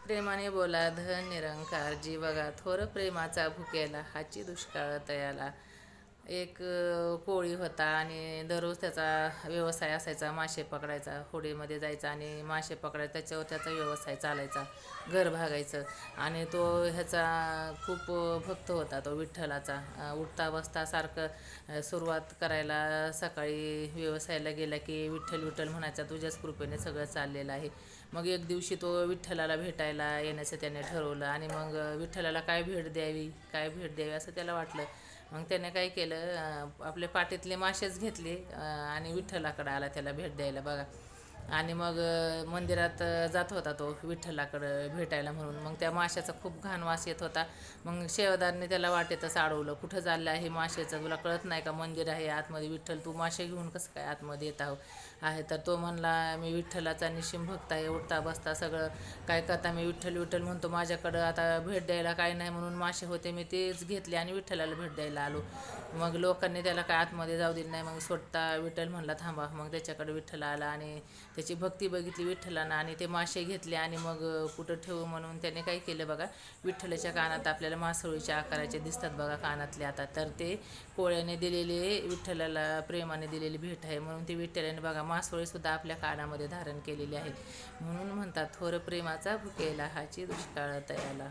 प्रेमाने बोला धन निरंकार जी बघा थोर प्रेमाचा भुकेला हाची दुष्काळ तयाला. एक कोळी होता आणि दररोज त्याचा व्यवसाय असायचा, मासे पकडायचा. होडीमध्ये जायचा आणि मासे पकडायचा, त्याच्यावर त्याचा व्यवसाय चालायचा, घर भागायचं. आणि तो ह्याचा खूप भक्त होता, तो विठ्ठलाचा. उठता बसता सारखं सुरुवात करायला सकाळी व्यवसायाला गेला की विठ्ठल विठ्ठल म्हणायचा, तुझ्याच कृपेने सगळं चाललेलं आहे. मग एक दिवशी तो विठ्ठलाला भेटायला येण्याचं त्याने ठरवलं. आणि मग विठ्ठलाला काय भेट द्यावी असं त्याला वाटलं. मग त्याने काय केलं, आपले पाटीतले मासेच घेतले आणि विठ्ठलाकडे आला त्याला भेट द्यायला बघा. आणि मग मंदिरात जात होता तो विठ्ठलाकडं भेटायला म्हणून. मग त्या माशाचा खूप घाण वास येत होता. मग शेवदारने त्याला वाटेतच अडवलं, कुठं चाललं आहे माशाचं, तुला कळत नाही का मंदिर आहे आतमध्ये, विठ्ठल तू मासे घेऊन कसं काय आतमध्ये येत आहे. तर तो म्हणला, मी विठ्ठलाचा निश्चिम भक्त आहे, उठता बसता सगळं काय करता मी विठ्ठल विठ्ठल म्हणतो, माझ्याकडं आता भेट द्यायला काय नाही म्हणून मासे होते, मी तेच घेतले आणि विठ्ठलाला भेट द्यायला आलो. मग लोकांनी त्याला काय आतमध्ये जाऊ दिलं नाही. मग स्वतः विठ्ठल म्हणला थांबा. मग त्याच्याकडे विठ्ठल आला आणि त्याची भक्ती बघितली विठ्ठलानं आणि ते मासे घेतले. आणि मग कुठं ठेवू म्हणून त्याने काय केलं बघा, विठ्ठलाच्या कानात आपल्याला मासोळीच्या आकाराचे दिसतात बघा कानातले आता, तर ते कोळ्याने दिलेले, विठ्ठलाला प्रेमाने दिलेली भेट आहे म्हणून ती विठ्ठलाने बघा मासोळीसुद्धा आपल्या कानामध्ये धारण केलेली आहे. म्हणून म्हणतात थोर प्रेमाचा भुकेला हाची दुष्काळ तयाला.